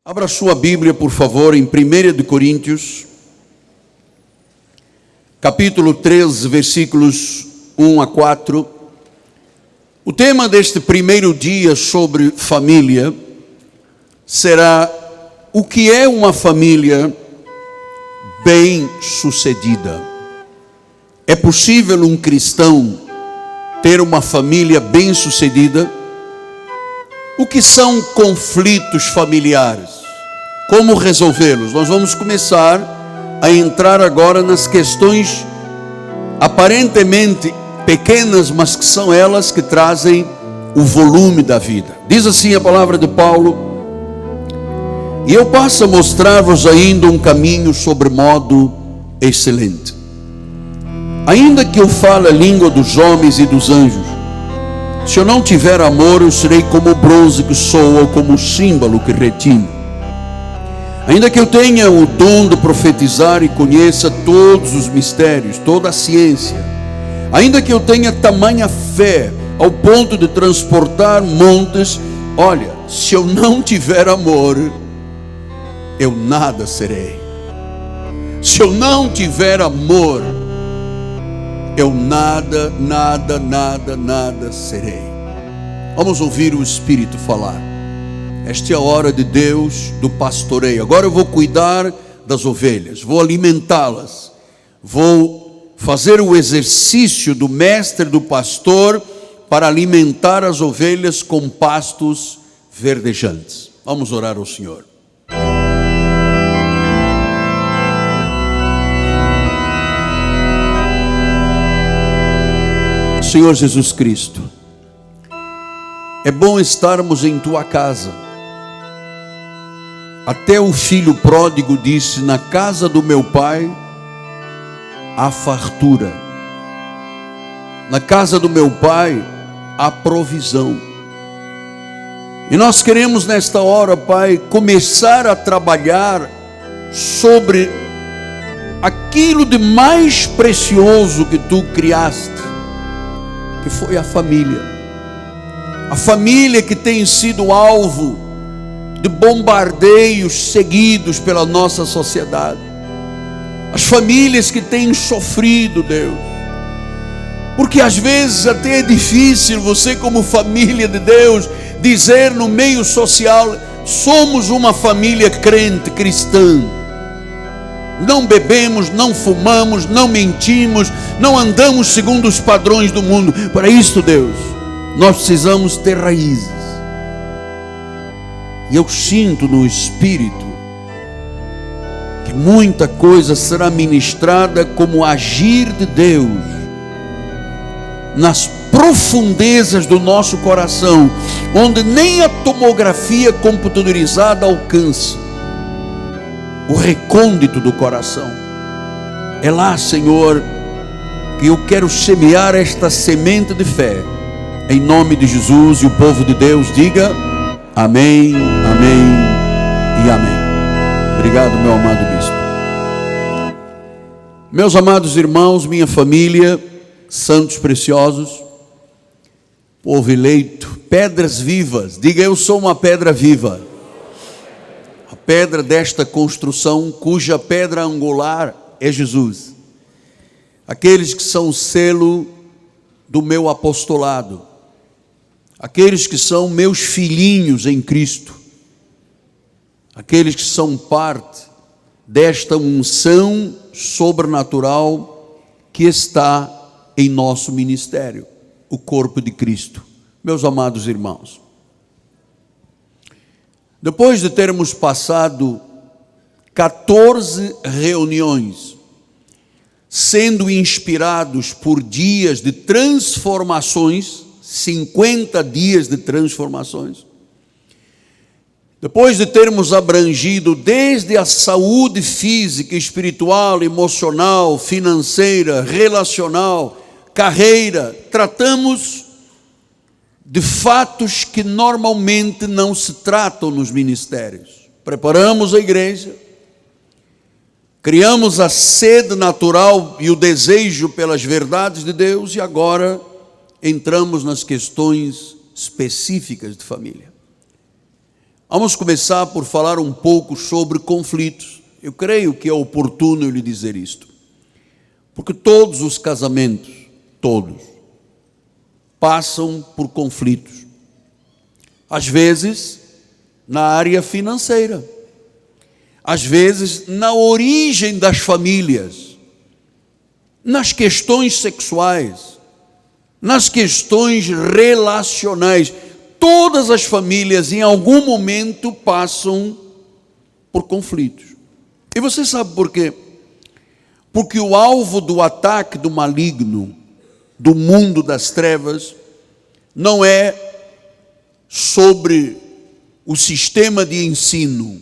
Abra sua Bíblia, por favor, em 1 de Coríntios, capítulo 13, versículos 1 a 4. O tema deste primeiro dia sobre família será: o que é uma família bem-sucedida? É possível um cristão ter uma família bem-sucedida? O que são conflitos familiares? Como resolvê-los? Nós vamos começar a entrar agora nas questões aparentemente pequenas, mas que são elas que trazem o volume da vida. Diz assim a palavra de Paulo: e eu passo a mostrar-vos ainda um caminho sobremodo excelente. Ainda que eu fale a língua dos homens e dos anjos, se eu não tiver amor, eu serei como o bronze que soa ou como o símbolo que retine. Ainda que eu tenha o dom de profetizar e conheça todos os mistérios, toda a ciência, ainda que eu tenha tamanha fé ao ponto de transportar montes, olha, se eu não tiver amor, eu nada serei. Se eu não tiver amor, eu nada serei. Vamos ouvir o Espírito falar. Esta é a hora de Deus, do pastoreio. Agora eu vou cuidar das ovelhas, vou alimentá-las, vou fazer o exercício do mestre, do pastor, para alimentar as ovelhas com pastos verdejantes. Vamos orar ao Senhor. Senhor Jesus Cristo, é bom estarmos em Tua casa. Até o filho pródigo disse: na casa do meu pai há fartura, na casa do meu pai há provisão. E nós queremos nesta hora, Pai, começar a trabalhar sobre aquilo de mais precioso que Tu criaste, que foi a família. A família que tem sido alvo de bombardeios seguidos pela nossa sociedade. As famílias que têm sofrido, Deus, porque às vezes até é difícil você, como família de Deus, dizer no meio social: somos uma família crente, cristã. Não bebemos, não fumamos, não mentimos, não andamos segundo os padrões do mundo. Para isso, Deus, nós precisamos ter raízes. E eu sinto no Espírito que muita coisa será ministrada como agir de Deus nas profundezas do nosso coração, onde nem a tomografia computadorizada alcança o recôndito do coração. É lá, Senhor, que eu quero semear esta semente de fé, em nome de Jesus. E o povo de Deus diga amém, amém e amém. Obrigado, meu amado bispo. Meus amados irmãos, minha família, santos preciosos, povo eleito, pedras vivas, diga: eu sou uma pedra viva. A pedra desta construção, cuja pedra angular é Jesus. Aqueles que são o selo do meu apostolado, aqueles que são meus filhinhos em Cristo, aqueles que são parte desta unção sobrenatural que está em nosso ministério, o corpo de Cristo. Meus amados irmãos, depois de termos passado 14 reuniões, sendo inspirados por dias de transformações, 50 dias de transformações, depois de termos abrangido desde a saúde física, espiritual, emocional, financeira, relacional, carreira, tratamos de fatos que normalmente não se tratam nos ministérios. Preparamos a igreja, criamos a sede natural e o desejo pelas verdades de Deus, e agora entramos nas questões específicas de família. Vamos começar por falar um pouco sobre conflitos. Eu creio que é oportuno eu lhe dizer isto, porque todos os casamentos, todos, passam por conflitos. Às vezes, na área financeira. Às vezes, na origem das famílias. Nas questões sexuais. Nas questões relacionais. Todas as famílias, em algum momento, passam por conflitos. E você sabe por quê? Porque o alvo do ataque do maligno, do mundo das trevas, não é sobre o sistema de ensino,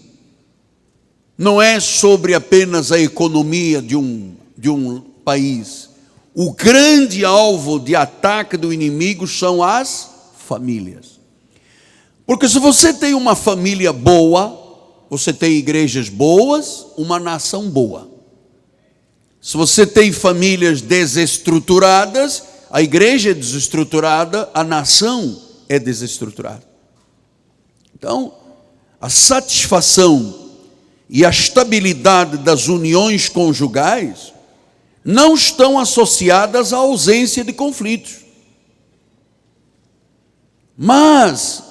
não é sobre apenas a economia de um país. O grande alvo de ataque do inimigo são as famílias. Porque se você tem uma família boa, você tem igrejas boas, uma nação boa. Se você tem famílias desestruturadas, a igreja é desestruturada, a nação é desestruturada. Então, a satisfação e a estabilidade das uniões conjugais não estão associadas à ausência de conflitos. Mas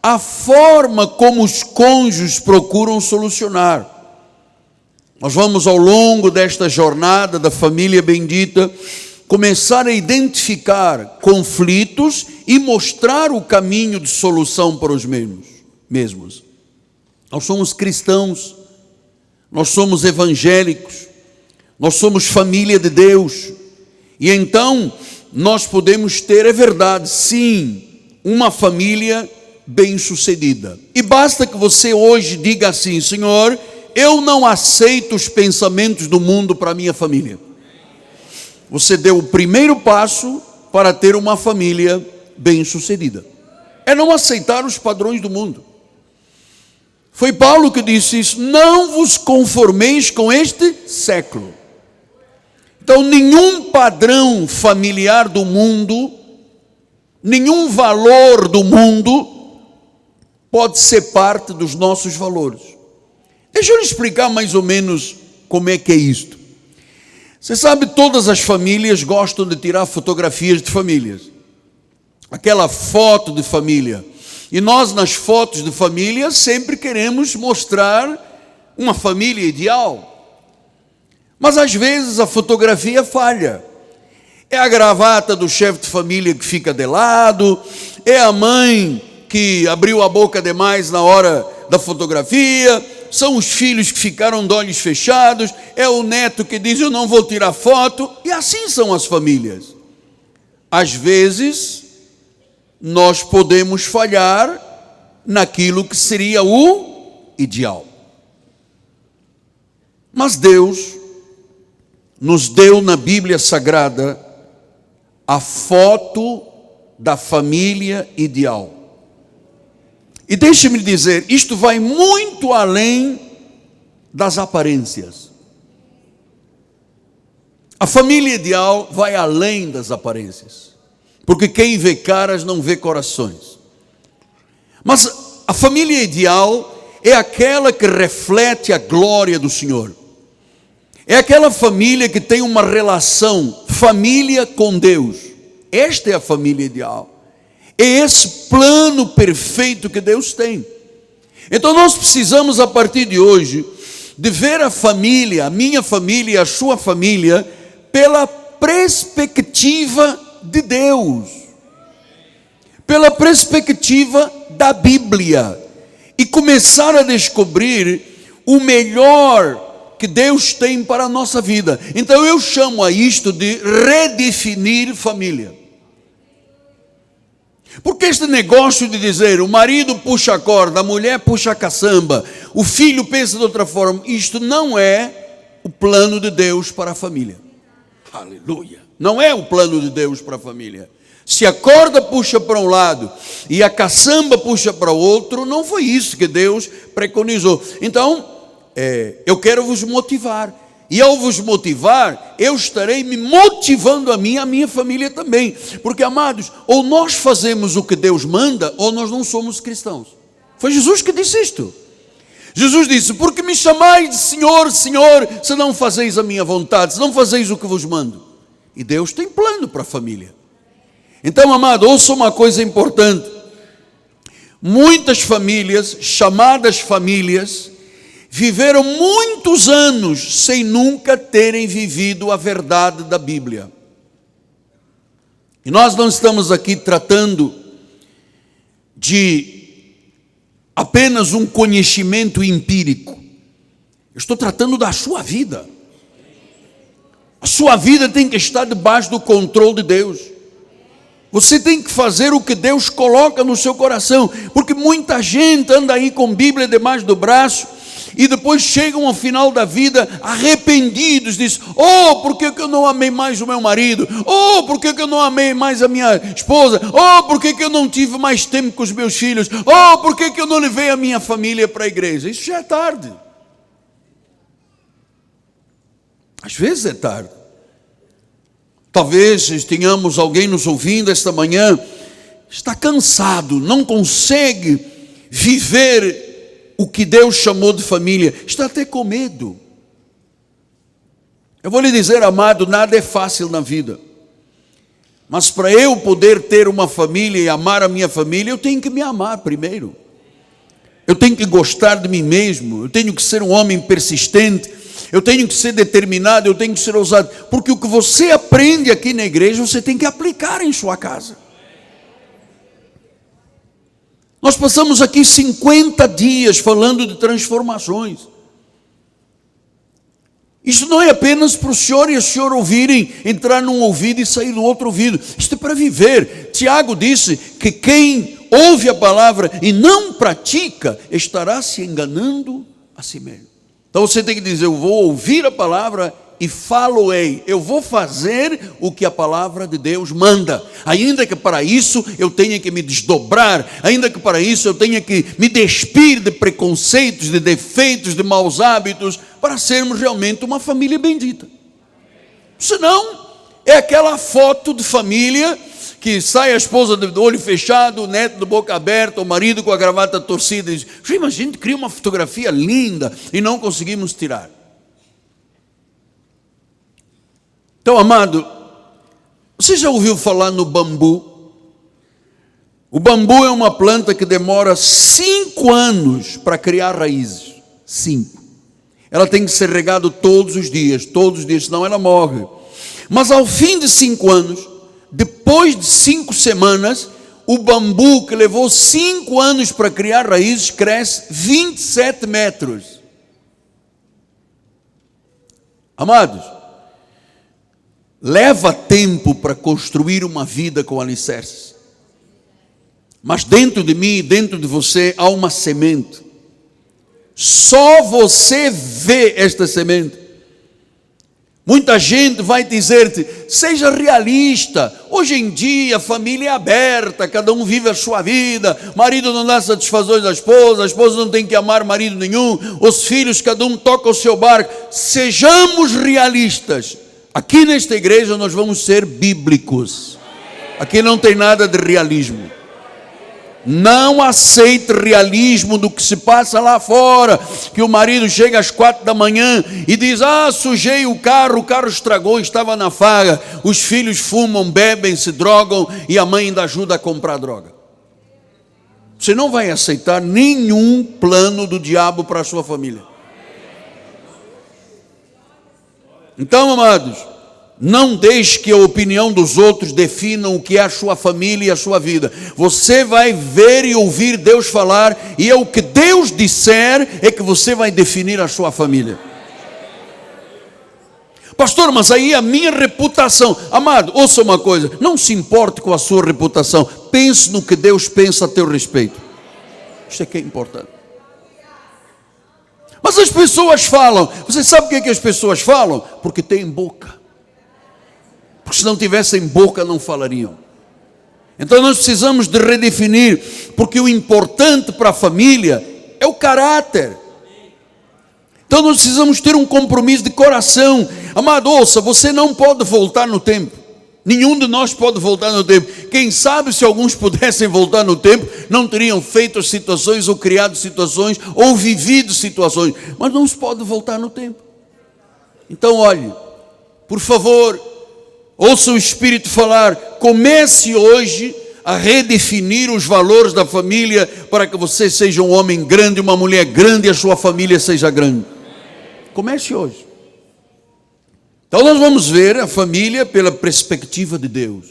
a forma como os cônjuges procuram solucionar. Nós vamos, ao longo desta jornada da família bendita, começar a identificar conflitos e mostrar o caminho de solução para os mesmos. Nós somos cristãos, nós somos evangélicos, nós somos família de Deus, e então nós podemos ter, é verdade, sim, uma família bem-sucedida. E basta que você hoje diga assim: Senhor, eu não aceito os pensamentos do mundo para a minha família. Você deu o primeiro passo para ter uma família bem-sucedida. É não aceitar os padrões do mundo. Foi Paulo que disse isso: não vos conformeis com este século. Então, nenhum padrão familiar do mundo, nenhum valor do mundo pode ser parte dos nossos valores. Deixa eu lhe explicar mais ou menos como é que é isto. Você sabe, todas as famílias gostam de tirar fotografias de famílias. Aquela foto de família. E nós, nas fotos de família, sempre queremos mostrar uma família ideal. Mas às vezes a fotografia falha. É a gravata do chefe de família que fica de lado, é a mãe que abriu a boca demais na hora da fotografia, são os filhos que ficaram de olhos fechados, é o neto que diz eu não vou tirar foto, e assim são as famílias. Às vezes, nós podemos falhar naquilo que seria o ideal. Mas Deus nos deu na Bíblia Sagrada a foto da família ideal. E deixe-me dizer, isto vai muito além das aparências. A família ideal vai além das aparências. Porque quem vê caras não vê corações. Mas a família ideal é aquela que reflete a glória do Senhor. É aquela família que tem uma relação, família com Deus. Esta é a família ideal. É esse plano perfeito que Deus tem. Então nós precisamos, a partir de hoje, de ver a família, a minha família e a sua família, pela perspectiva de Deus, pela perspectiva da Bíblia, e começar a descobrir o melhor que Deus tem para a nossa vida. Então eu chamo a isto de redefinir família. Porque este negócio de dizer o marido puxa a corda, a mulher puxa a caçamba, o filho pensa de outra forma, isto não é o plano de Deus para a família. Aleluia! Não é o plano de Deus para a família. Se a corda puxa para um lado e a caçamba puxa para o outro, não foi isso que Deus preconizou. Então, eu quero vos motivar. E ao vos motivar, eu estarei me motivando a minha família também. Porque, amados, ou nós fazemos o que Deus manda, ou nós não somos cristãos. Foi Jesus que disse isto. Jesus disse: porque me chamais de Senhor, Senhor, se não fazeis a minha vontade, se não fazeis o que vos mando. E Deus tem plano para a família. Então, amado, ouça uma coisa importante. Muitas famílias, chamadas famílias, viveram muitos anos sem nunca terem vivido a verdade da Bíblia. E nós não estamos aqui tratando de apenas um conhecimento empírico. Eu estou tratando da sua vida. A sua vida tem que estar debaixo do controle de Deus. Você tem que fazer o que Deus coloca no seu coração, porque muita gente anda aí com Bíblia debaixo do braço e depois chegam ao final da vida arrependidos, diz: oh, por que eu não amei mais o meu marido? Oh, por que eu não amei mais a minha esposa? Oh, por que eu não tive mais tempo com os meus filhos? Oh, por que eu não levei a minha família para a igreja? Isso já é tarde. Às vezes é tarde. Talvez tenhamos alguém nos ouvindo esta manhã, está cansado, não consegue viver o que Deus chamou de família, está até com medo. Eu vou lhe dizer, amado, nada é fácil na vida. Mas para eu poder ter uma família e amar a minha família, eu tenho que me amar primeiro. Eu tenho que gostar de mim mesmo, eu tenho que ser um homem persistente, eu tenho que ser determinado, eu tenho que ser ousado, porque o que você aprende aqui na igreja, você tem que aplicar em sua casa. Nós passamos aqui 50 dias falando de transformações. Isso não é apenas para o senhor e a senhora ouvirem, entrar num ouvido e sair no outro ouvido. Isto é para viver. Tiago disse que quem ouve a palavra e não pratica, estará se enganando a si mesmo. Então você tem que dizer: eu vou ouvir a palavra e falo-ei. Eu vou fazer o que a palavra de Deus manda. Ainda que para isso eu tenha que me desdobrar, ainda que para isso eu tenha que me despir de preconceitos, de defeitos, de maus hábitos, para sermos realmente uma família bendita. Senão, é aquela foto de família que sai a esposa do olho fechado, o neto de boca aberta, o marido com a gravata torcida, e diz: a gente cria uma fotografia linda e não conseguimos tirar. Então, amado, você já ouviu falar no bambu? O bambu é uma planta que demora 5 anos para criar raízes. 5. Ela tem que ser regada todos os dias, senão ela morre. Mas ao fim de 5 anos, depois de 5 semanas, o bambu que levou 5 anos para criar raízes, cresce 27 metros. Amados, leva tempo para construir uma vida com alicerces. Mas dentro de mim e dentro de você há uma semente. Só você vê esta semente. Muita gente vai dizer-te: seja realista. Hoje em dia a família é aberta, cada um vive a sua vida, marido não dá satisfações à esposa, a esposa não tem que amar marido nenhum, os filhos cada um toca o seu barco. Sejamos realistas. Aqui nesta igreja nós vamos ser bíblicos. Aqui não tem nada de realismo. Não aceite realismo do que se passa lá fora, que o marido chega às 4 da manhã e diz: sujei o carro estragou, estava na farra. Os filhos fumam, bebem, se drogam e a mãe ainda ajuda a comprar droga. Você não vai aceitar nenhum plano do diabo para a sua família. Então, amados, não deixe que a opinião dos outros definam o que é a sua família e a sua vida. Você vai ver e ouvir Deus falar, e é o que Deus disser é que você vai definir a sua família. Pastor, mas aí a minha reputação. Amado, ouça uma coisa: não se importe com a sua reputação, pense no que Deus pensa a teu respeito. Isso é que é importante. Mas as pessoas falam. Você sabe o que é que as pessoas falam? Porque têm boca. Porque se não tivessem boca não falariam. Então nós precisamos de redefinir, porque o importante para a família é o caráter. Então nós precisamos ter um compromisso de coração. Amado, ouça, você não pode voltar no tempo. Nenhum de nós pode voltar no tempo. Quem sabe se alguns pudessem voltar no tempo, não teriam feito as situações, ou criado situações, ou vivido situações. Mas não se pode voltar no tempo. Então olhe, por favor, ouça o Espírito falar. Comece hoje a redefinir os valores da família, para que você seja um homem grande, uma mulher grande, e a sua família seja grande. Comece hoje. Então nós vamos ver a família pela perspectiva de Deus.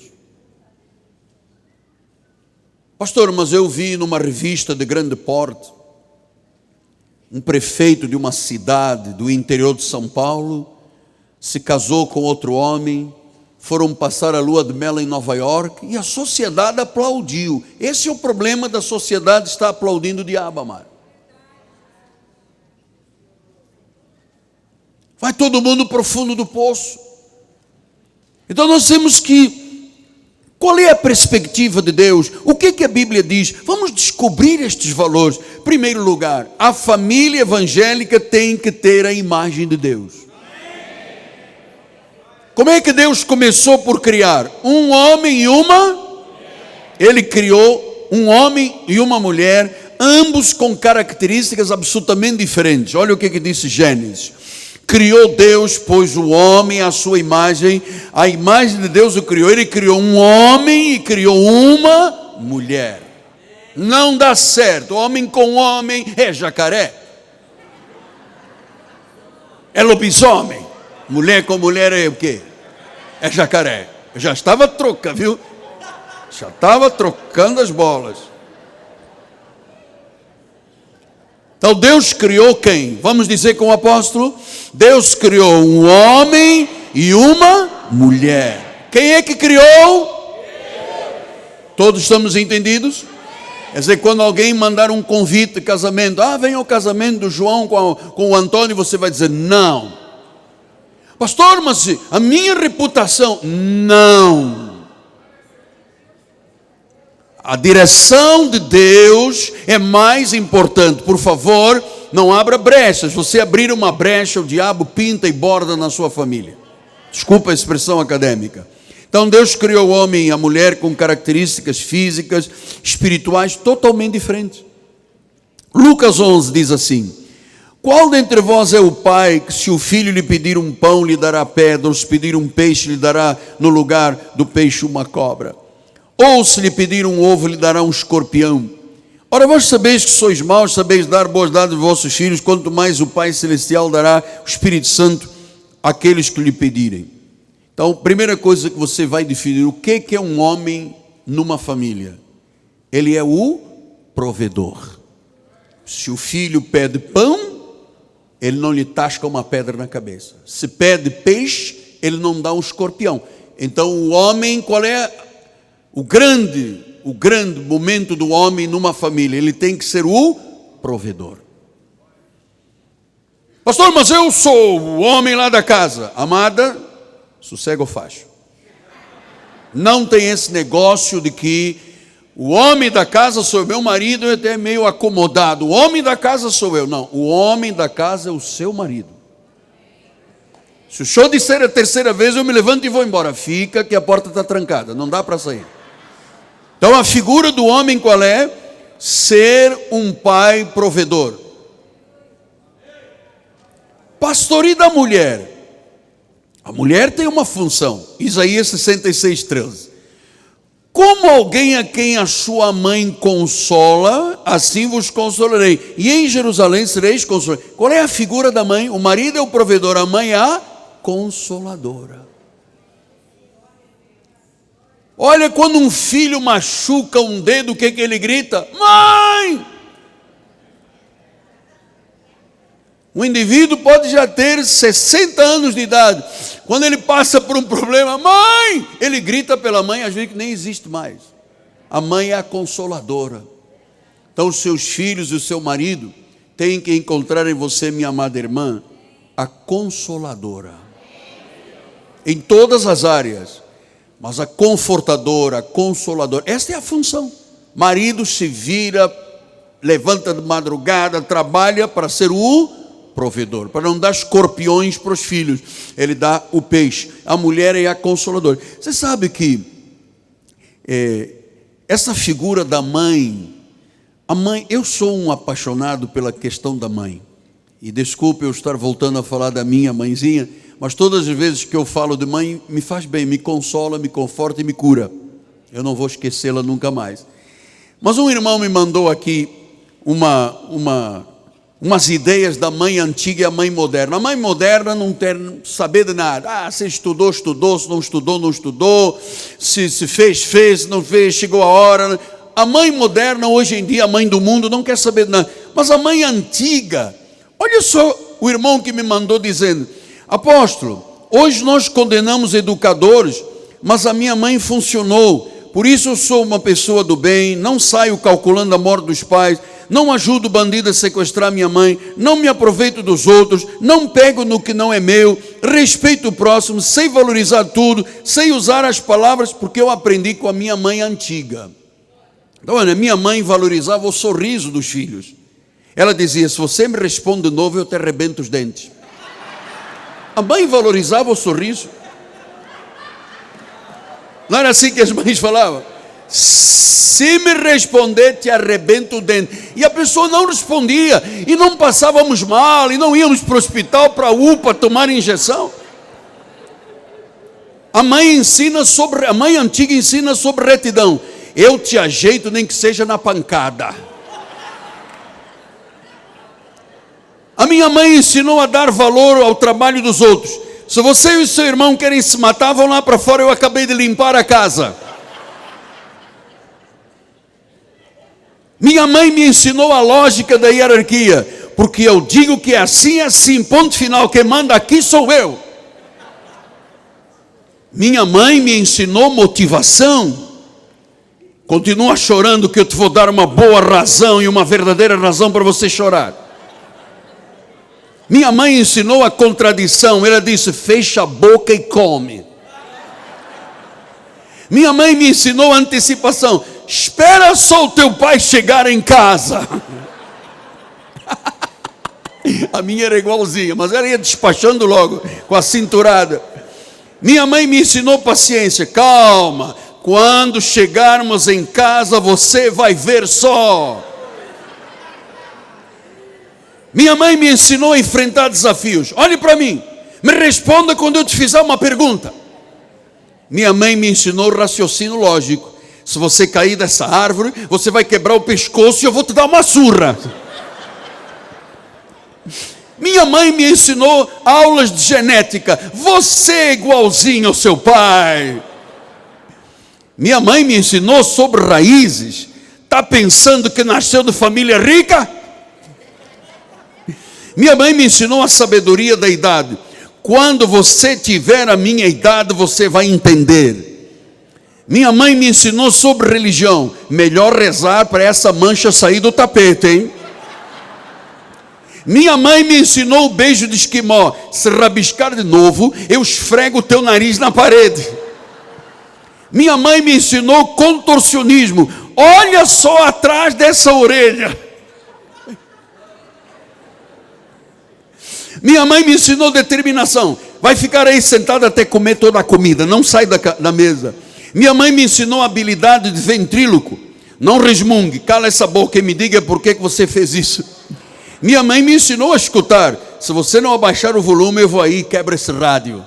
Pastor, mas eu vi numa revista de grande porte, um prefeito de uma cidade do interior de São Paulo se casou com outro homem, foram passar a lua de mel em Nova York e a sociedade aplaudiu. Esse é o problema da sociedade, está aplaudindo o diabo, amado. Vai todo mundo para o fundo do poço. Então nós temos que... Qual é a perspectiva de Deus? O que a Bíblia diz? Vamos descobrir estes valores. Em primeiro lugar, a família evangélica tem que ter a imagem de Deus. Como é que Deus começou por criar? Um homem e uma... Ele criou um homem e uma mulher, ambos com características absolutamente diferentes. Olha o que disse Gênesis. Criou Deus, pois o homem à sua imagem, a imagem de Deus o criou. Ele criou um homem e criou uma mulher. Não dá certo, homem com homem é jacaré, é lobisomem. Mulher com mulher é o quê? É jacaré. Eu já estava trocando, viu? Já estava trocando as bolas. Então Deus criou quem? Vamos dizer com o apóstolo? Deus criou um homem e uma mulher. Quem é que criou? Todos estamos entendidos? Quer dizer, quando alguém mandar um convite de casamento, vem ao casamento do João com o Antônio, você vai dizer, não. Pastor, mas a minha reputação, não. A direção de Deus é mais importante. Por favor, não abra brechas. Você abrir uma brecha, o diabo pinta e borda na sua família. Desculpa a expressão acadêmica. Então Deus criou o homem e a mulher com características físicas, espirituais totalmente diferentes. Lucas 11 diz assim: qual dentre vós é o pai que, se o filho lhe pedir um pão, lhe dará pedra, ou se pedir um peixe, lhe dará no lugar do peixe uma cobra? Ou se lhe pedir um ovo, lhe dará um escorpião? Ora, vós sabeis que sois maus, sabeis dar boas dádivas aos vossos filhos, quanto mais o Pai Celestial dará o Espírito Santo àqueles que lhe pedirem. Então, primeira coisa que você vai definir, o que é um homem numa família? Ele é o provedor. Se o filho pede pão, ele não lhe tasca uma pedra na cabeça. Se pede peixe, ele não dá um escorpião. Então o homem, qual é o grande momento do homem numa família? Ele tem que ser o provedor. Pastor, mas eu sou o homem lá da casa. Amada, sossega o facho. Não tem esse negócio de que o homem da casa sou meu marido, eu até meio acomodado. O homem da casa sou eu. Não, o homem da casa é o seu marido. Se o senhor disser a terceira vez, eu me levanto e vou embora. Fica que a porta está trancada, não dá para sair. Então a figura do homem qual é? Ser um pai provedor. Pastor, e da mulher? A mulher tem uma função. Isaías 66:13. Como alguém a quem a sua mãe consola, assim vos consolarei. E em Jerusalém sereis consolados. Qual é a figura da mãe? O marido é o provedor, a mãe é a consoladora. Olha, quando um filho machuca um dedo, o que ele grita? Mãe! Um indivíduo pode já ter 60 anos de idade. Quando ele passa por um problema, mãe! Ele grita pela mãe, às vezes que nem existe mais. A mãe é a consoladora. Então os seus filhos e o seu marido têm que encontrar em você, minha amada irmã, a consoladora. Em todas as áreas. Mas a confortadora, a consoladora, esta é a função. Marido se vira, levanta de madrugada, trabalha para ser o provedor. Para não dar escorpiões para os filhos, ele dá o peixe. A mulher é a consoladora. Você sabe que essa figura da mãe, a mãe, eu sou um apaixonado pela questão da mãe. E desculpe eu estar voltando a falar da minha mãezinha, mas todas as vezes que eu falo de mãe, me faz bem, me consola, me conforta e me cura. Eu não vou esquecê-la nunca mais. Mas um irmão me mandou aqui umas ideias da mãe antiga e a mãe moderna. A mãe moderna não quer saber de nada. Se estudou, estudou, se não estudou, não estudou, se fez, fez, se não fez, chegou a hora. A mãe moderna, hoje em dia, a mãe do mundo, não quer saber de nada. Mas a mãe antiga, olha só o irmão que me mandou dizendo: apóstolo, hoje nós condenamos educadores, mas a minha mãe funcionou. Por isso eu sou uma pessoa do bem, não saio calculando a morte dos pais, não ajudo o bandido a sequestrar minha mãe, não me aproveito dos outros, não pego no que não é meu, respeito o próximo, sei valorizar tudo, sei usar as palavras, porque eu aprendi com a minha mãe antiga. Então, olha, minha mãe valorizava o sorriso dos filhos. Ela dizia: se você me responde de novo, eu te arrebento os dentes. A mãe valorizava o sorriso. Não era assim que as mães falavam? Se me responder, te arrebento o dente. E a pessoa não respondia, e não passávamos mal, e não íamos para o hospital, para a UPA, tomar injeção. A mãe antiga ensina sobre retidão. Eu te ajeito, nem que seja na pancada. A minha mãe ensinou a dar valor ao trabalho dos outros. Se você e o seu irmão querem se matar, vão lá para fora, eu acabei de limpar a casa. Minha mãe me ensinou a lógica da hierarquia, porque eu digo que é assim, ponto final, quem manda aqui sou eu. Minha mãe me ensinou motivação. Continua chorando que eu te vou dar uma boa razão e uma verdadeira razão para você chorar. Minha mãe ensinou a contradição. Ela disse: fecha a boca e come. Minha mãe me ensinou a antecipação. Espera só o teu pai chegar em casa. A minha era igualzinha, mas ela ia despachando logo com a cinturada. Minha mãe me ensinou paciência. Calma, quando chegarmos em casa você vai ver só. Minha mãe me ensinou a enfrentar desafios. Olhe para mim, me responda quando eu te fizer uma pergunta. Minha mãe me ensinou raciocínio lógico. Se você cair dessa árvore, você vai quebrar o pescoço e eu vou te dar uma surra. Minha mãe me ensinou aulas de genética. Você é igualzinho ao seu pai. Minha mãe me ensinou sobre raízes. Está pensando que nasceu de família rica? Minha mãe me ensinou a sabedoria da idade. Quando você tiver a minha idade, você vai entender. Minha mãe me ensinou sobre religião. Melhor rezar para essa mancha sair do tapete, hein? Minha mãe me ensinou o beijo de esquimó. Se rabiscar de novo, eu esfrego o teu nariz na parede. Minha mãe me ensinou contorcionismo. Olha só atrás dessa orelha. Minha mãe me ensinou determinação. Vai ficar aí sentado até comer toda a comida. Não sai da mesa. Minha mãe me ensinou a habilidade de ventríloco. Não resmungue. Cala essa boca e me diga por que você fez isso. Minha mãe me ensinou a escutar. Se você não abaixar o volume, eu vou aí e quebro esse rádio.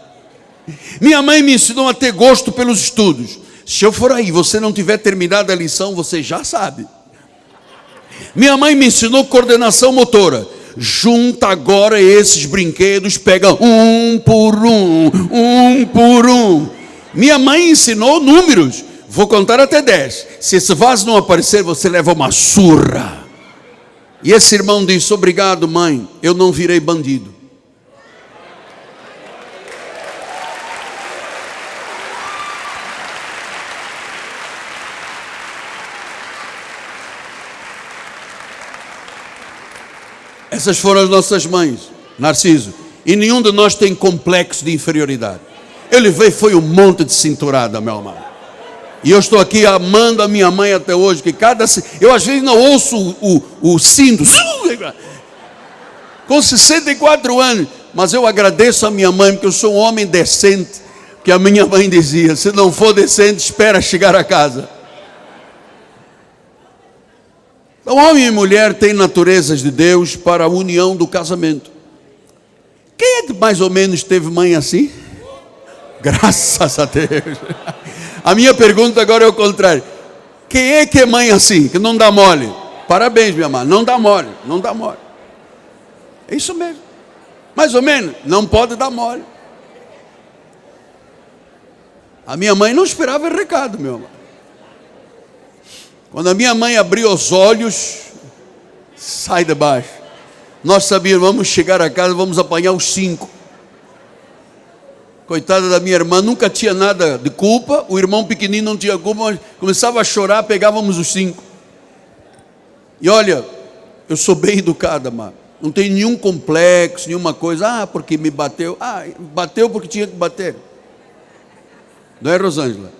Minha mãe me ensinou a ter gosto pelos estudos. Se eu for aí e você não tiver terminado a lição, você já sabe. Minha mãe me ensinou coordenação motora. Junta agora esses brinquedos, pega um por um. Minha mãe ensinou números. Vou contar até 10. Se esse vaso não aparecer, você leva uma surra. E esse irmão disse: obrigado, mãe, eu não virei bandido. Essas foram as nossas mães, Narciso. E nenhum de nós tem complexo de inferioridade. Ele veio, foi um monte de cinturada, meu amado. E eu estou aqui amando a minha mãe até hoje, que eu às vezes não ouço o cinto. com 64 anos. Mas eu agradeço a minha mãe, porque eu sou um homem decente. Que a minha mãe dizia: se não for decente, espera chegar a casa. Então, homem e mulher têm naturezas de Deus para a união do casamento. Quem é que mais ou menos teve mãe assim? Graças a Deus. A minha pergunta agora é o contrário. Quem é que é mãe assim, que não dá mole? Parabéns, minha mãe, não dá mole, não dá mole. É isso mesmo. Mais ou menos, não pode dar mole. A minha mãe não esperava recado, meu irmão. Quando a minha mãe abriu os olhos, sai de baixo. Nós sabíamos, vamos chegar a casa, vamos apanhar os 5. Coitada da minha irmã, nunca tinha nada de culpa. O irmão pequenino não tinha culpa, mas começava a chorar, pegávamos os 5. E olha, eu sou bem educada, mano. Não tem nenhum complexo, nenhuma coisa. Porque me bateu. Bateu porque tinha que bater. Não é, Rosângela?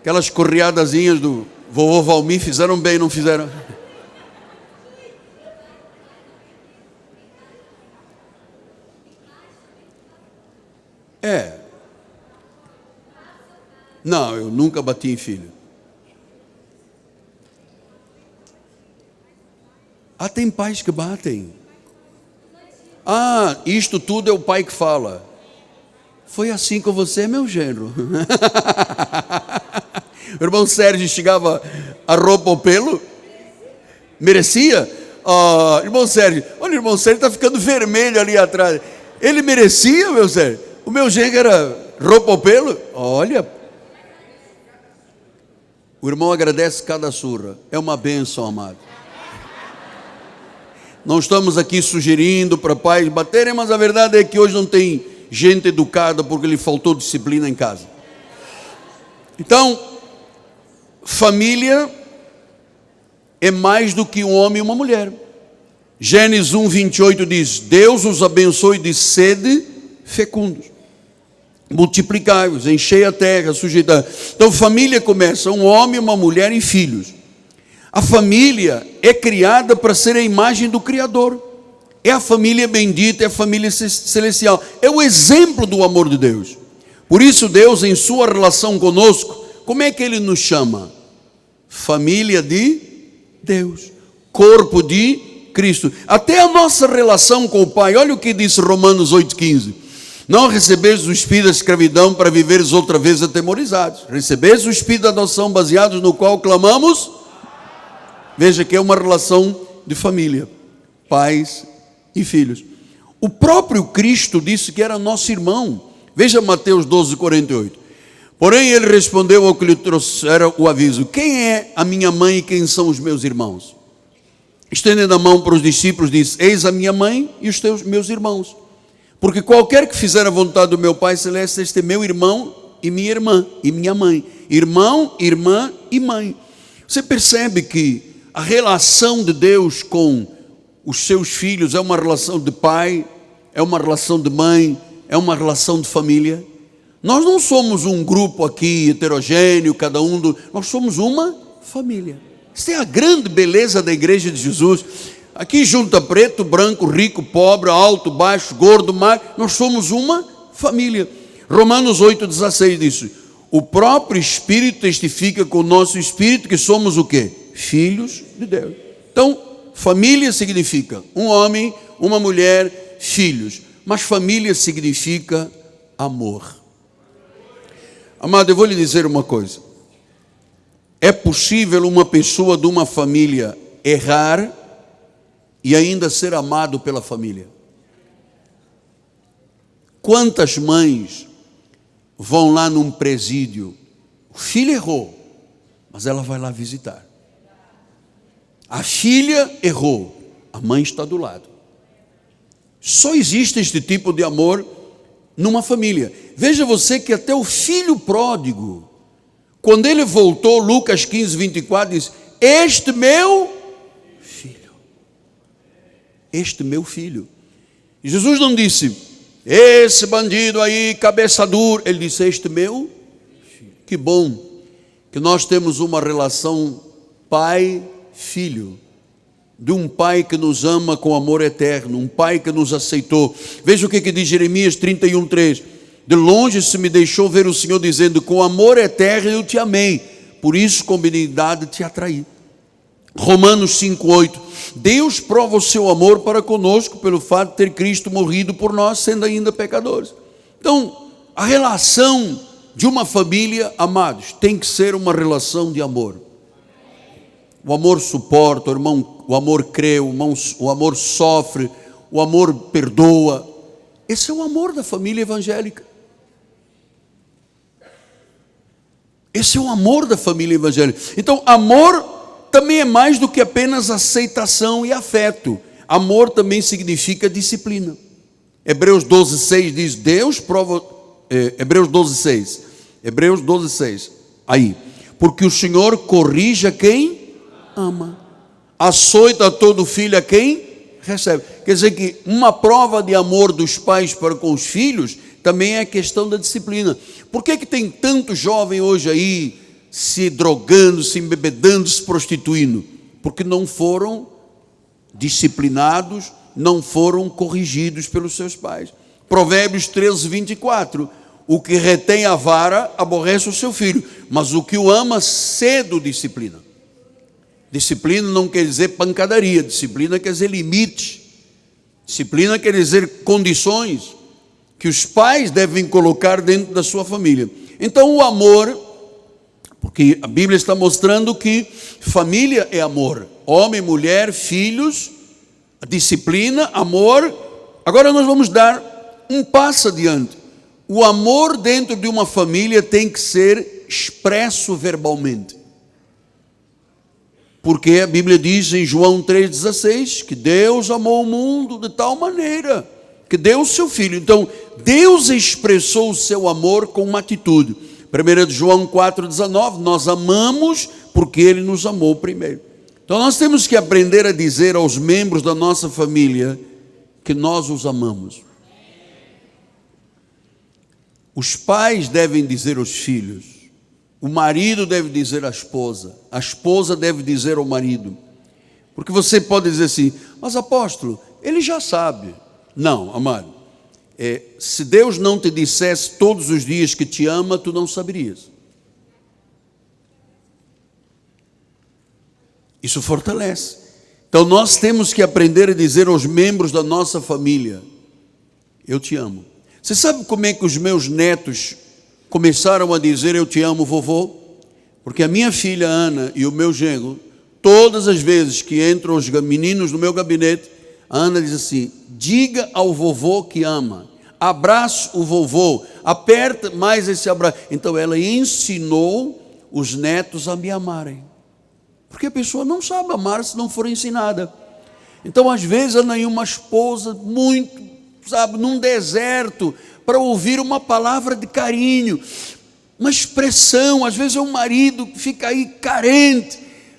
Aquelas correadazinhas do vovô Valmir fizeram bem, não fizeram? Não, eu nunca bati em filho. Tem pais que batem. Isto tudo é o pai que fala. Foi assim com você, meu genro? O irmão Sérgio chegava a roupa ao pelo? Merecia? Irmão Sérgio, olha, o irmão Sérgio está ficando vermelho ali atrás. Ele merecia, meu Sérgio? O meu genro era roupa ao pelo? Olha. O irmão agradece cada surra. É uma bênção, amado. Não estamos aqui sugerindo para pais baterem, mas a verdade é que hoje não tem gente educada porque lhe faltou disciplina em casa. Então, família é mais do que um homem e uma mulher. Gênesis 1:28 diz: Deus os abençoe de sede fecundos, multiplicai-vos, enchei a terra, sujeitai. Então família começa, um homem, uma mulher e filhos. A família é criada para ser a imagem do Criador. É a família bendita, é a família celestial. É o exemplo do amor de Deus. Por isso Deus, em sua relação conosco, como é que Ele nos chama? Família de Deus, corpo de Cristo. Até a nossa relação com o Pai, olha o que diz Romanos 8,15. Não recebeis o espírito da escravidão para viveres outra vez atemorizados. Recebeis o espírito da adoção baseado no qual clamamos. Veja que é uma relação de família, pais e filhos. O próprio Cristo disse que era nosso irmão. Veja Mateus 12:48. Porém ele respondeu ao que lhe trouxera o aviso: quem é a minha mãe e quem são os meus irmãos? Estendendo a mão para os discípulos, disse: eis a minha mãe e os meus irmãos. Porque qualquer que fizer a vontade do meu Pai Celeste, este é meu irmão e minha irmã e minha mãe. Irmão, irmã e mãe. Você percebe que a relação de Deus com os seus filhos é uma relação de pai, é uma relação de mãe, é uma relação de família. Nós não somos um grupo aqui heterogêneo, cada um nós somos uma família. Essa é a grande beleza da igreja de Jesus. Aqui junta preto, branco, rico, pobre, alto, baixo, gordo, magro, nós somos uma família. Romanos 8,16 diz: o próprio Espírito testifica com o nosso Espírito que somos o quê? Filhos de Deus. Então, família significa um homem, uma mulher, filhos. Mas família significa amor. Amado, eu vou lhe dizer uma coisa. É possível uma pessoa de uma família errar e ainda ser amado pela família? Quantas mães vão lá num presídio, o filho errou, mas ela vai lá visitar. A filha errou, a mãe está do lado. Só existe este tipo de amor numa família. Veja você que até o filho pródigo, quando ele voltou, Lucas 15:24 diz: este meu filho. E Jesus não disse: esse bandido aí, cabeça dura. Ele disse: este meu filho. Que bom que nós temos uma relação pai-filho. de um Pai que nos ama com amor eterno, um Pai que nos aceitou. Veja o que diz Jeremias 31:3. De longe se me deixou ver o Senhor dizendo, com amor eterno eu te amei, por isso com benignidade te atraí. Romanos 5:8. Deus prova o seu amor para conosco pelo fato de ter Cristo morrido por nós, sendo ainda pecadores. Então, a relação de uma família, amados, tem que ser uma relação de amor. O amor suporta, o amor crê, o amor sofre, o amor perdoa. Esse é o amor da família evangélica. Esse é o amor da família evangélica. Então, amor também é mais do que apenas aceitação e afeto. Amor também significa disciplina. Hebreus 12:6 diz, Deus prova... Hebreus 12:6. Aí. Porque o Senhor corrige a quem ama. Açoita todo filho a quem recebe. Quer dizer que uma prova de amor dos pais para com os filhos também é a questão da disciplina. Por que tem tanto jovem hoje aí se drogando, se embebedando, se prostituindo? Porque não foram disciplinados, não foram corrigidos pelos seus pais. Provérbios 13:24. O que retém a vara aborrece o seu filho, mas o que o ama cedo disciplina. Disciplina não quer dizer pancadaria, disciplina quer dizer limite. Disciplina quer dizer condições que os pais devem colocar dentro da sua família. Então o amor, porque a Bíblia está mostrando que família é amor. Homem, mulher, filhos, disciplina, amor. Agora nós vamos dar um passo adiante. O amor dentro de uma família tem que ser expresso verbalmente. Porque a Bíblia diz em João 3,16 que Deus amou o mundo de tal maneira que deu o seu Filho. Então, Deus expressou o seu amor com uma atitude. 1 João 4,19, nós amamos porque Ele nos amou primeiro. Então, nós temos que aprender a dizer aos membros da nossa família que nós os amamos. Os pais devem dizer aos filhos, o marido deve dizer à esposa deve dizer ao marido. Porque você pode dizer assim, mas apóstolo, ele já sabe. Não, amado, se Deus não te dissesse todos os dias que te ama, tu não saberias. Isso fortalece. Então nós temos que aprender a dizer aos membros da nossa família, eu te amo. Você sabe como é que os meus netos começaram a dizer eu te amo, vovô? Porque a minha filha Ana e o meu genro, todas as vezes que entram os meninos no meu gabinete, a Ana diz assim, diga ao vovô que ama, abraça o vovô, aperta mais esse abraço. Então ela ensinou os netos a me amarem. Porque a pessoa não sabe amar se não for ensinada. Então às vezes anda em uma esposa muito, sabe, num deserto, para ouvir uma palavra de carinho, uma expressão. Às vezes é um marido que fica aí carente,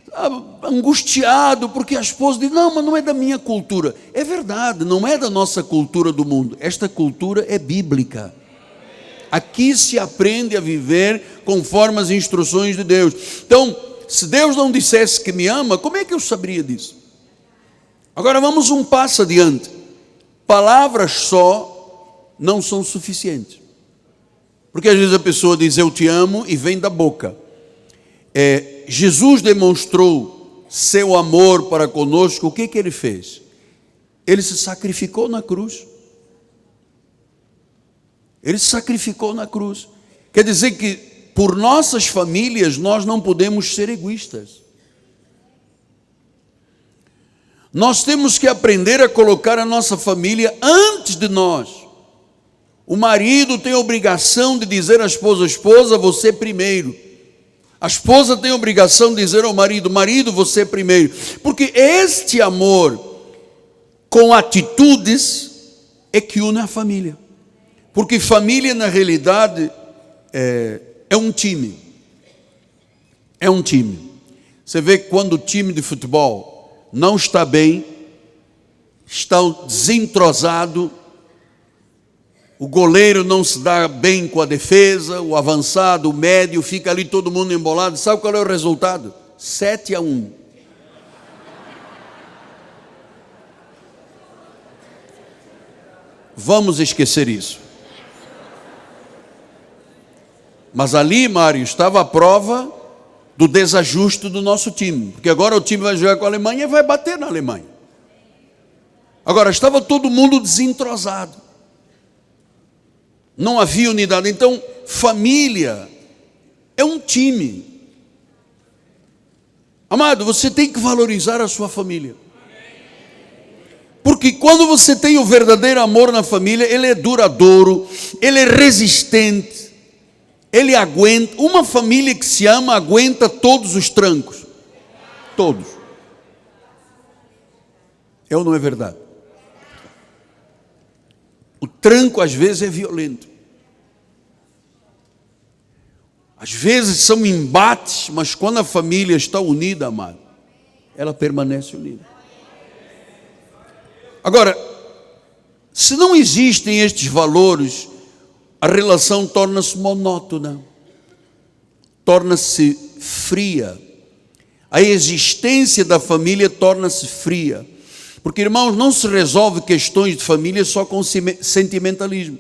sabe, angustiado, porque a esposa diz, não, mas não é da minha cultura. É verdade, não é da nossa cultura do mundo. Esta cultura é bíblica. Aqui se aprende a viver conforme as instruções de Deus. Então, se Deus não dissesse que me ama, como é que eu saberia disso? Agora vamos um passo adiante. Palavras só não são suficientes. Porque às vezes a pessoa diz eu te amo e vem da boca. Jesus demonstrou seu amor para conosco. O que ele fez? Ele se sacrificou na cruz. Ele se sacrificou na cruz. Quer dizer que por nossas famílias nós não podemos ser egoístas. Nós temos que aprender a colocar a nossa família antes de nós. O marido tem a obrigação de dizer à esposa, você primeiro. A esposa tem a obrigação de dizer ao marido, você primeiro. Porque este amor com atitudes é que une a família. Porque família na realidade é um time. É um time. Você vê que quando o time de futebol não está bem, está desentrosado, o goleiro não se dá bem com a defesa, o avançado, o médio, fica ali todo mundo embolado. Sabe qual é o resultado? 7-1. Vamos esquecer isso. Mas ali, Mário, estava a prova do desajuste do nosso time. Porque agora o time vai jogar com a Alemanha e vai bater na Alemanha. Agora, estava todo mundo desentrosado. Não havia unidade. Então, família é um time. Amado, você tem que valorizar a sua família. Porque quando você tem o verdadeiro amor na família, ele é duradouro, ele é resistente, ele aguenta. Uma família que se ama aguenta todos os trancos. Todos. É ou não é verdade? O tranco às vezes é violento. Às vezes são embates, mas quando a família está unida, amado, ela permanece unida. Agora, se não existem estes valores, a relação torna-se monótona, torna-se fria. A existência da família torna-se fria. Porque, irmãos, não se resolve questões de família só com sentimentalismo.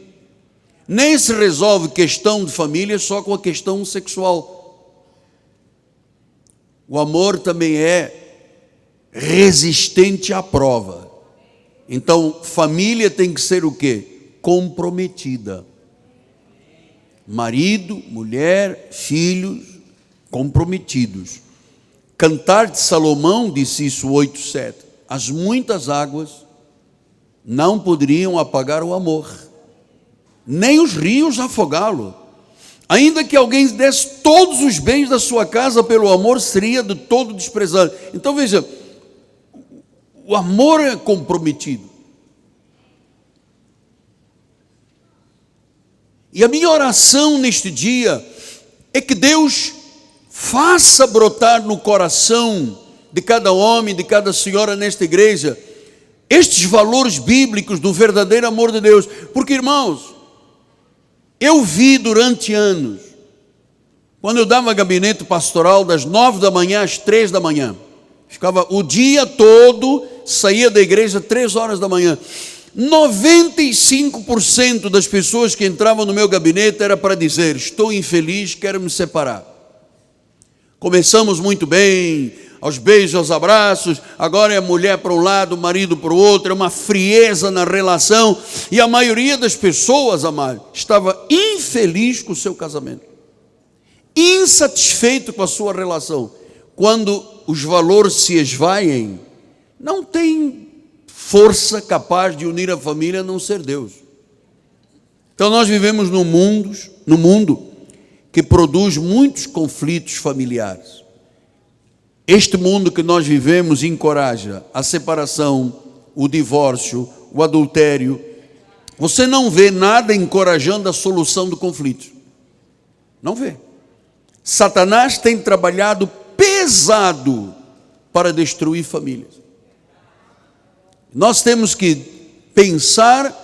Nem se resolve questão de família só com a questão sexual. O amor também é resistente à prova. Então, família tem que ser o quê? Comprometida. Marido, mulher, filhos, comprometidos. Cantar de Salomão disse isso 8:7. As muitas águas não poderiam apagar o amor, nem os rios afogá-lo. Ainda que alguém desse todos os bens da sua casa pelo amor, seria de todo desprezado. Então veja, o amor é comprometido. E a minha oração neste dia é que Deus faça brotar no coração de cada homem, de cada senhora nesta igreja, estes valores bíblicos do verdadeiro amor de Deus. Porque, irmãos, eu vi durante anos, quando eu dava gabinete pastoral das 9 da manhã às 3 da manhã, ficava o dia todo, saía da igreja 3 horas da manhã, 95% das pessoas que entravam no meu gabinete era para dizer: estou infeliz, quero me separar. Começamos muito bem, aos beijos, aos abraços, agora é a mulher para um lado, o marido para o outro, é uma frieza na relação, e a maioria das pessoas, amado, estava infeliz com o seu casamento, insatisfeito com a sua relação. Quando os valores se esvaem, não tem força capaz de unir a família a não ser Deus. Então nós vivemos num mundo que produz muitos conflitos familiares. Este mundo que nós vivemos encoraja a separação, o divórcio, o adultério. Você não vê nada encorajando a solução do conflito. Não vê. Satanás tem trabalhado pesado para destruir famílias. Nós temos que pensar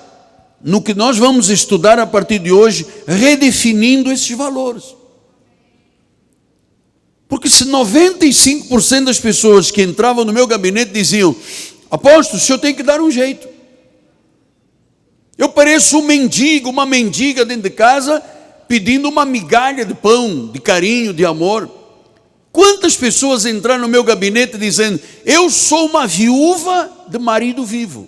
no que nós vamos estudar a partir de hoje, redefinindo esses valores. Porque se 95% das pessoas que entravam no meu gabinete diziam: apóstolo, o senhor tem que dar um jeito. Eu pareço um mendigo, uma mendiga dentro de casa, pedindo uma migalha de pão, de carinho, de amor. Quantas pessoas entraram no meu gabinete dizendo: eu sou uma viúva de marido vivo.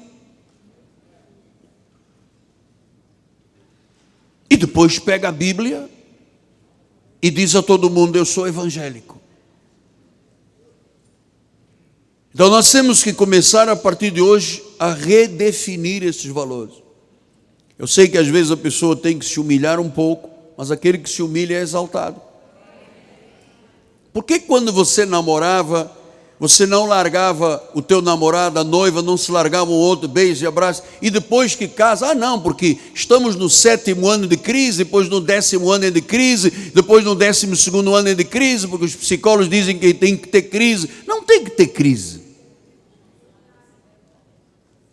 E depois pega a Bíblia e diz a todo mundo: eu sou evangélico. Então nós temos que começar a partir de hoje a redefinir esses valores. Eu sei que às vezes a pessoa tem que se humilhar um pouco, mas aquele que se humilha é exaltado. Por que quando você namorava, você não largava o teu namorado, a noiva, não se largava um outro beijo e abraço, e depois que casa, não, porque estamos no 7º ano de crise, depois no 10º ano é de crise, depois no 12º ano é de crise, porque os psicólogos dizem que tem que ter crise. Não tem que ter crise.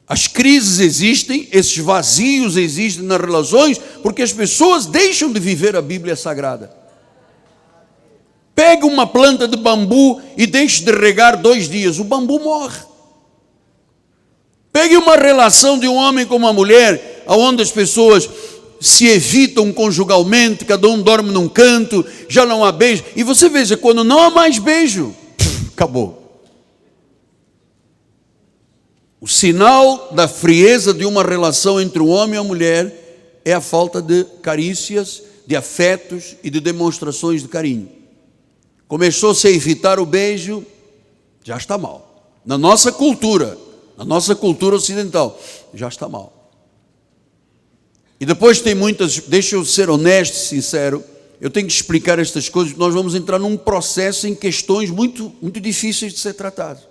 As crises existem, esses vazios existem nas relações, porque as pessoas deixam de viver a Bíblia Sagrada. Pega uma planta de bambu e deixe de regar 2 dias, o bambu morre. Pegue uma relação de um homem com uma mulher, onde as pessoas se evitam conjugalmente, cada um dorme num canto, já não há beijo. E você veja, quando não há mais beijo, acabou. O sinal da frieza de uma relação entre o homem e a mulher é a falta de carícias, de afetos e de demonstrações de carinho. Começou-se a evitar o beijo, já está mal. Na nossa cultura ocidental, já está mal. E depois tem muitas, deixa eu ser honesto e sincero, eu tenho que explicar estas coisas, nós vamos entrar num processo em questões muito, muito difíceis de ser tratadas.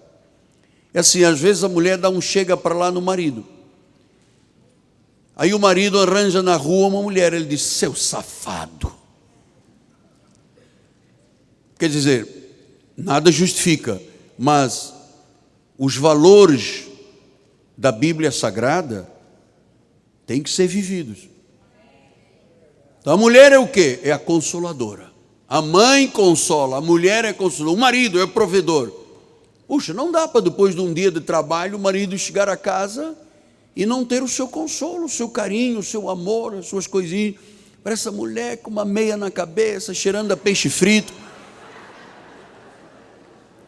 É assim, às vezes a mulher dá um chega para lá no marido. Aí o marido arranja na rua uma mulher, ele diz, seu safado. Quer dizer, nada justifica, mas os valores da Bíblia Sagrada têm que ser vividos. Então a mulher é o quê? É a consoladora. A mãe consola, a mulher é consoladora, o marido é provedor. Puxa, não dá para depois de um dia de trabalho o marido chegar a casa e não ter o seu consolo, o seu carinho, o seu amor, as suas coisinhas. Parece a mulher com uma meia na cabeça, cheirando a peixe frito.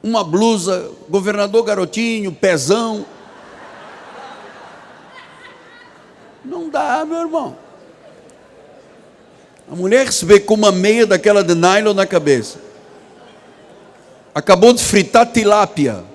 Uma blusa, governador garotinho, pezão. Não dá, meu irmão. A mulher receber com uma meia daquela de nylon na cabeça. Acabou de fritar tilápia.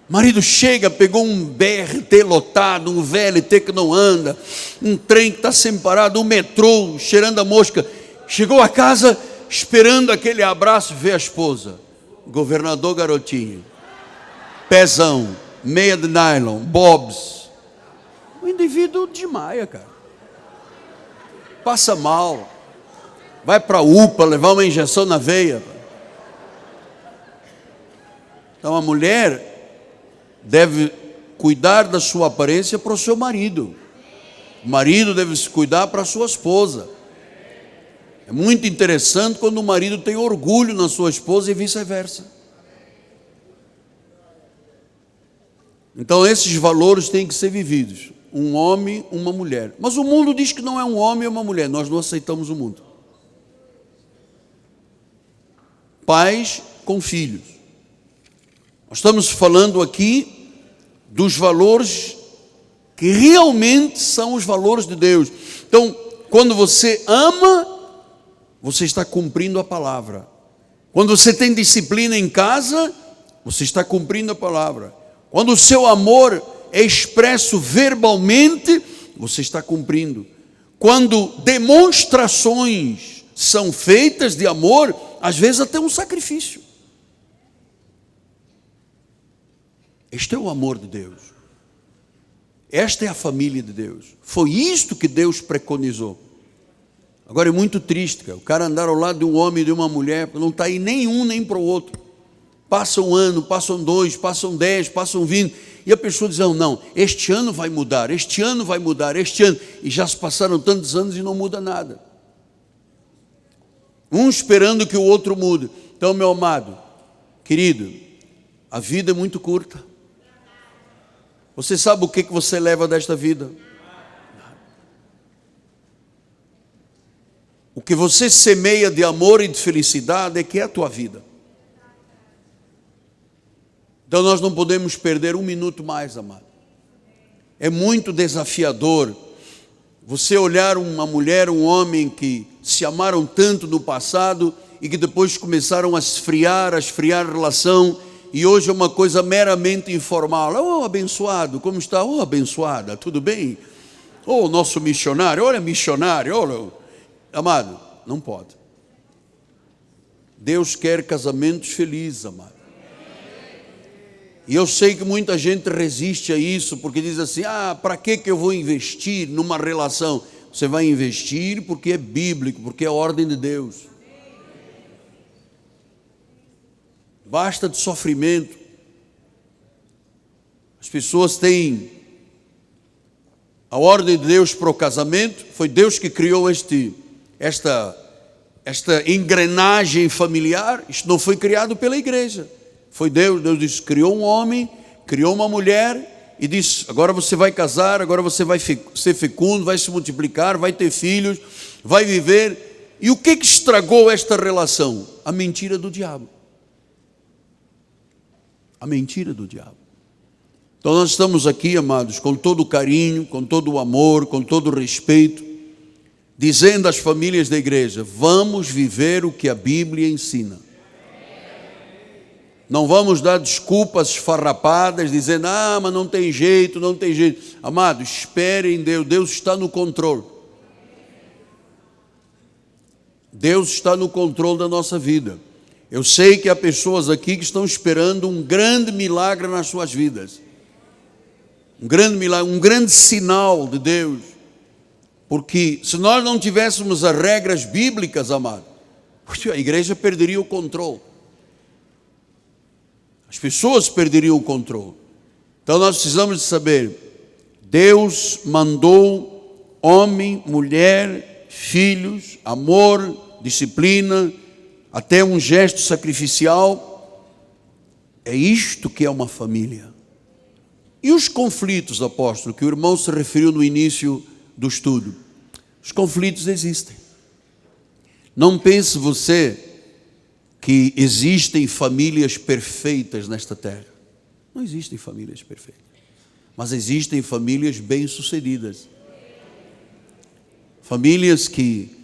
Marido chega, pegou um BRT lotado, um VLT que não anda, um trem que está sempre parado, um metrô cheirando a mosca. Chegou a casa esperando aquele abraço, vê a esposa. Governador garotinho. Pezão, meia de nylon, bobs. O indivíduo desmaia, cara. Passa mal. Vai para a UPA levar uma injeção na veia. Então a mulher deve cuidar da sua aparência para o seu marido. O marido deve se cuidar para a sua esposa. É muito interessante quando o marido tem orgulho na sua esposa e vice-versa. Então esses valores têm que ser vividos. Um homem, uma mulher. Mas o mundo diz que não é um homem ou uma mulher. Nós não aceitamos o mundo. Pais com filhos. Nós estamos falando aqui dos valores que realmente são os valores de Deus. Então, quando você ama, você está cumprindo a palavra. Quando você tem disciplina em casa, você está cumprindo a palavra. Quando o seu amor é expresso verbalmente, você está cumprindo. Quando demonstrações são feitas de amor, às vezes até um sacrifício. Este é o amor de Deus. Esta é a família de Deus. Foi isto que Deus preconizou. Agora é muito triste, cara. O cara andar ao lado de um homem e de uma mulher, não está aí nem um nem para o outro. Passa um ano, passam 2, passam 10, passam 20, e a pessoa diz, não, este ano vai mudar, este ano vai mudar, este ano. E já se passaram tantos anos e não muda nada. Um esperando que o outro mude. Então, meu amado, querido, a vida é muito curta. Você sabe o que você leva desta vida? O que você semeia de amor e de felicidade é que é a tua vida. Então nós não podemos perder um minuto mais, amado. É muito desafiador você olhar uma mulher, um homem que se amaram tanto no passado e que depois começaram a esfriar a relação, e hoje é uma coisa meramente informal. Oh, abençoado, como está? Oh, abençoada, tudo bem? Oh, nosso missionário, olha missionário, olha. Amado, não pode. Deus quer casamentos felizes, amado. E eu sei que muita gente resiste a isso, porque diz assim, para que eu vou investir numa relação? Você vai investir porque é bíblico, porque é a ordem de Deus. Basta de sofrimento. As pessoas têm a ordem de Deus para o casamento, foi Deus que criou esta engrenagem familiar. Isto não foi criado pela igreja. Foi Deus disse, criou um homem, criou uma mulher, e diz: agora você vai casar, agora você vai ser fecundo, vai se multiplicar, vai ter filhos, vai viver. E o que estragou esta relação? A mentira do diabo. A mentira do diabo. Então nós estamos aqui, amados, com todo o carinho, com todo o amor, com todo o respeito, dizendo às famílias da igreja: vamos viver o que a Bíblia ensina. Não vamos dar desculpas esfarrapadas, dizendo: mas não tem jeito, não tem jeito. Amado, espere em Deus, Deus está no controle. Deus está no controle da nossa vida. Eu sei que há pessoas aqui que estão esperando um grande milagre nas suas vidas. Um grande milagre, um grande sinal de Deus. Porque se nós não tivéssemos as regras bíblicas, amado, a igreja perderia o controle. As pessoas perderiam o controle. Então nós precisamos de saber: Deus mandou homem, mulher, filhos, amor, disciplina, até um gesto sacrificial. É isto que é uma família. E os conflitos, apóstolo, que o irmão se referiu no início do estudo? Os conflitos existem. Não pense você que existem famílias perfeitas nesta terra. Não existem famílias perfeitas, mas existem famílias bem-sucedidas. Famílias que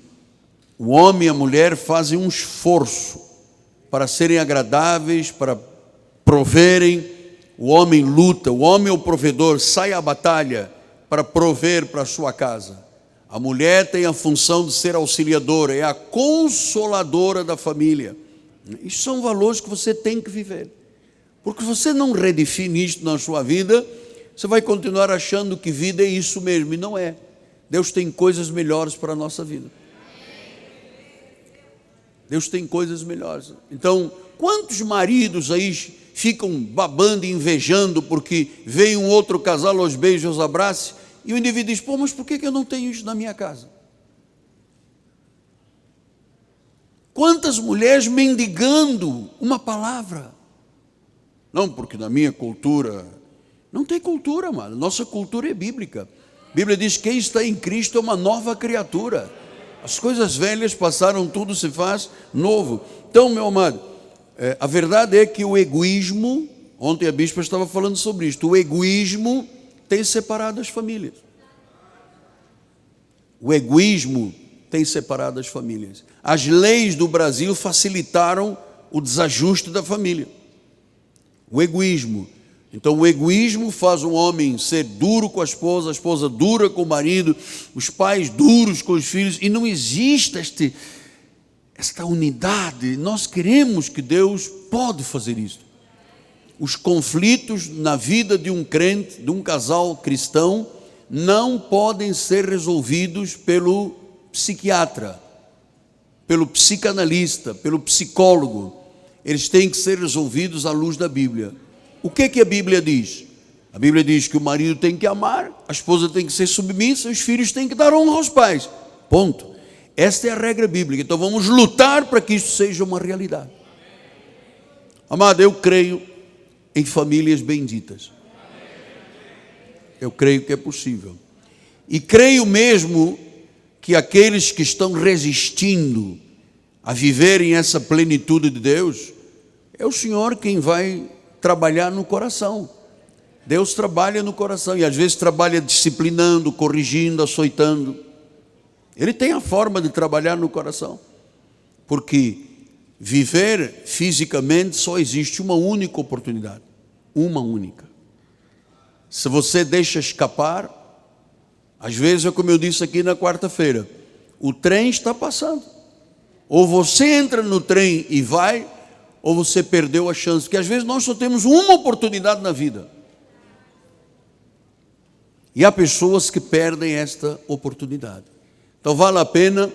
o homem e a mulher fazem um esforço para serem agradáveis, para proverem. O homem luta, o homem é o provedor, sai à batalha para prover para a sua casa. A mulher tem a função de ser auxiliadora, é a consoladora da família. Isso são valores que você tem que viver. Porque se você não redefine isto na sua vida, você vai continuar achando que vida é isso mesmo, e não é. Deus tem coisas melhores para a nossa vida. Deus tem coisas melhores. Então, quantos maridos aí ficam babando e invejando porque vem um outro casal aos beijos, aos abraços, e o indivíduo diz: mas por que eu não tenho isso na minha casa? Quantas mulheres mendigando uma palavra? Não, porque na minha cultura, não tem cultura, mano. Nossa cultura é bíblica. A Bíblia diz que quem está em Cristo é uma nova criatura. As coisas velhas passaram, tudo se faz novo. Então, meu amado, a verdade é que o egoísmo, ontem a bispa estava falando sobre isto, o egoísmo tem separado as famílias. O egoísmo tem separado as famílias. As leis do Brasil facilitaram o desajuste da família. O egoísmo. Então o egoísmo faz um homem ser duro com a esposa dura com o marido, os pais duros com os filhos, e não existe esta unidade. Nós queremos que Deus pode fazer isso. Os conflitos na vida de um crente, de um casal cristão, não podem ser resolvidos pelo psiquiatra, pelo psicanalista, pelo psicólogo. Eles têm que ser resolvidos à luz da Bíblia. O que a Bíblia diz? A Bíblia diz que o marido tem que amar, a esposa tem que ser submissa, os filhos têm que dar honra aos pais. Ponto. Esta é a regra bíblica. Então vamos lutar para que isso seja uma realidade. Amado, eu creio em famílias benditas. Eu creio que é possível. E creio mesmo que aqueles que estão resistindo a viverem essa plenitude de Deus, é o Senhor quem vai trabalhar no coração. Deus trabalha no coração, e às vezes trabalha disciplinando, corrigindo, açoitando. Ele tem a forma de trabalhar no coração, porque viver fisicamente só existe uma única oportunidade, uma única. Se você deixa escapar, às vezes é como eu disse aqui na quarta-feira, o trem está passando, ou você entra no trem e vai, ou você perdeu a chance, porque às vezes nós só temos uma oportunidade na vida, e há pessoas que perdem esta oportunidade. Então vale a pena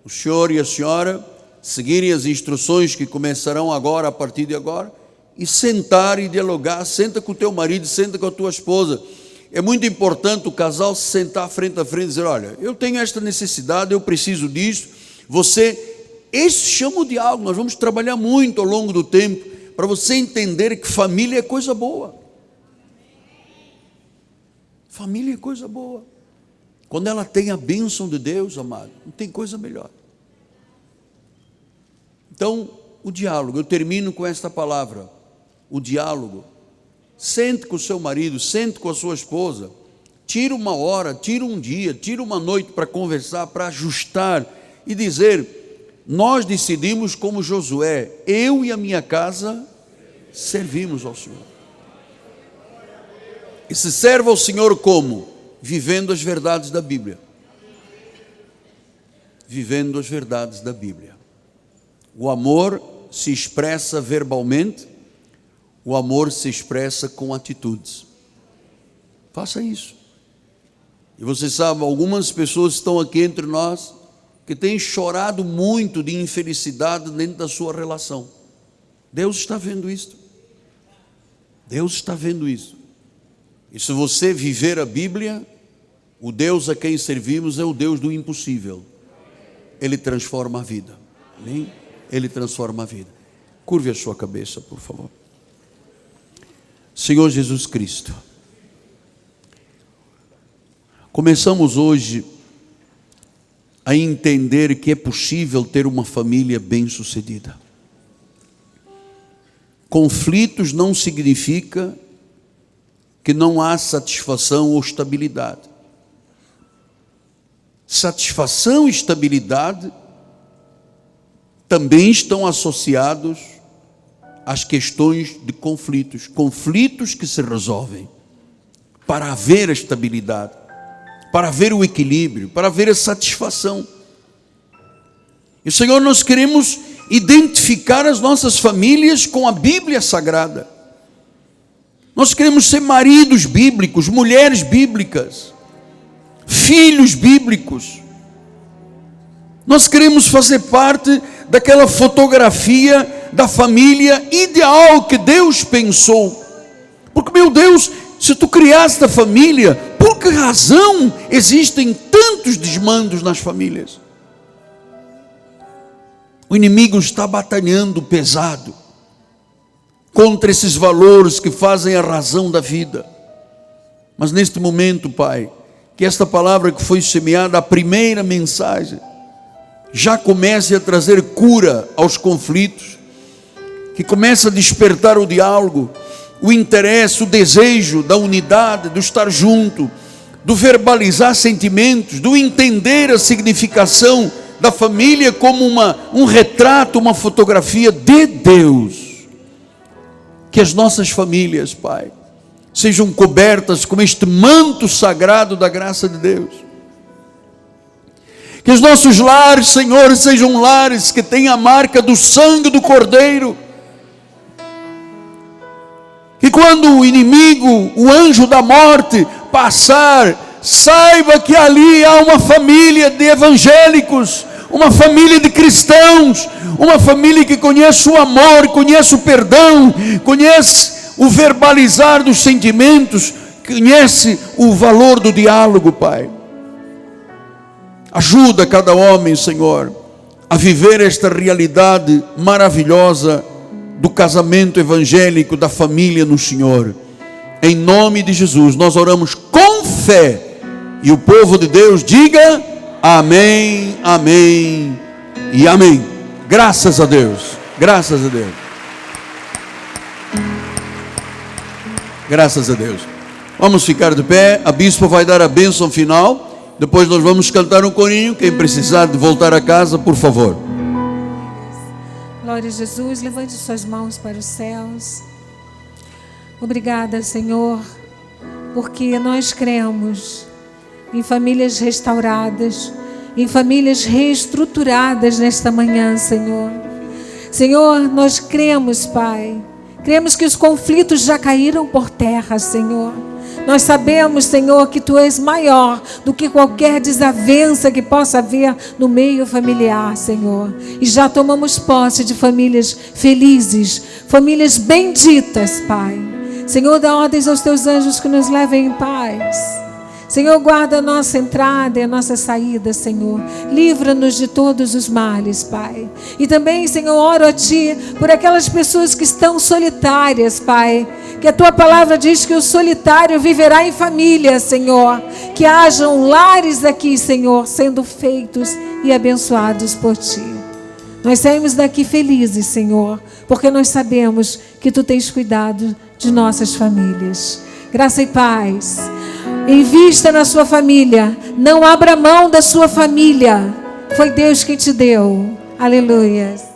o senhor e a senhora seguirem as instruções que começarão agora, a partir de agora, e sentar e dialogar. Senta com o teu marido, senta com a tua esposa. É muito importante o casal se sentar frente a frente e dizer: olha, eu tenho esta necessidade, eu preciso disso. Esse chama o diálogo. Nós vamos trabalhar muito ao longo do tempo para você entender que família é coisa boa. Família é coisa boa. Quando ela tem a bênção de Deus, amado, não tem coisa melhor. Então, o diálogo, eu termino com esta palavra, o diálogo. Sente com o seu marido, sente com a sua esposa, tira uma hora, tira um dia, tira uma noite para conversar, para ajustar e dizer: nós decidimos como Josué, eu e a minha casa servimos ao Senhor. E se serve ao Senhor como? Vivendo as verdades da Bíblia. Vivendo as verdades da Bíblia. O amor se expressa verbalmente, o amor se expressa com atitudes. Faça isso. E você sabe, algumas pessoas estão aqui entre nós que têm chorado muito de infelicidade dentro da sua relação. Deus está vendo isso. Deus está vendo isso. E se você viver a Bíblia, o Deus a quem servimos é o Deus do impossível. Ele transforma a vida. Amém? Ele transforma a vida. Curve a sua cabeça, por favor. Senhor Jesus Cristo, começamos hoje a entender que é possível ter uma família bem-sucedida. Conflitos não significa que não há satisfação ou estabilidade. Satisfação e estabilidade também estão associados às questões de conflitos. Conflitos que se resolvem para haver a estabilidade, para haver o equilíbrio, para haver a satisfação. E, Senhor, nós queremos identificar as nossas famílias com a Bíblia Sagrada. Nós queremos ser maridos bíblicos, mulheres bíblicas, filhos bíblicos. Nós queremos fazer parte daquela fotografia da família ideal que Deus pensou. Porque, meu Deus, se tu criaste a família, por que razão existem tantos desmandos nas famílias? O inimigo está batalhando pesado contra esses valores que fazem a razão da vida. Mas neste momento, Pai, que esta palavra que foi semeada, a primeira mensagem, já comece a trazer cura aos conflitos, que comece a despertar o diálogo, o interesse, o desejo da unidade, do estar junto, do verbalizar sentimentos, do entender a significação da família como um retrato, uma fotografia de Deus. Que as nossas famílias, Pai, sejam cobertas com este manto sagrado da graça de Deus. Que os nossos lares, Senhor, sejam lares que tenham a marca do sangue do Cordeiro. Que quando o inimigo, o anjo da morte passar, saiba que ali há uma família de evangélicos, uma família de cristãos, uma família que conhece o amor, conhece o perdão, conhece o verbalizar dos sentimentos, conhece o valor do diálogo, Pai. Ajuda cada homem, Senhor, a viver esta realidade maravilhosa do casamento evangélico, da família no Senhor. Em nome de Jesus, nós oramos com fé. E o povo de Deus diga amém, amém e amém. Graças a Deus, graças a Deus. Graças a Deus. Vamos ficar de pé, a bispa vai dar a bênção final. Depois nós vamos cantar um corinho. Quem precisar de voltar a casa, por favor. Glória a Jesus, levante suas mãos para os céus. Obrigada, Senhor, porque nós cremos em famílias restauradas, em famílias reestruturadas nesta manhã, Senhor. Senhor, nós cremos, Pai, cremos que os conflitos já caíram por terra, Senhor. Nós sabemos, Senhor, que Tu és maior do que qualquer desavença que possa haver no meio familiar, Senhor. E já tomamos posse de famílias felizes, famílias benditas, Pai. Senhor, dá ordens aos Teus anjos que nos levem em paz. Senhor, guarda a nossa entrada e a nossa saída, Senhor. Livra-nos de todos os males, Pai. E também, Senhor, oro a Ti por aquelas pessoas que estão solitárias, Pai. Que a Tua palavra diz que o solitário viverá em família, Senhor. Que hajam lares aqui, Senhor, sendo feitos e abençoados por Ti. Nós saímos daqui felizes, Senhor, porque nós sabemos que Tu tens cuidado de nossas famílias. Graça e paz. Invista na sua família. Não abra mão da sua família. Foi Deus quem te deu. Aleluia.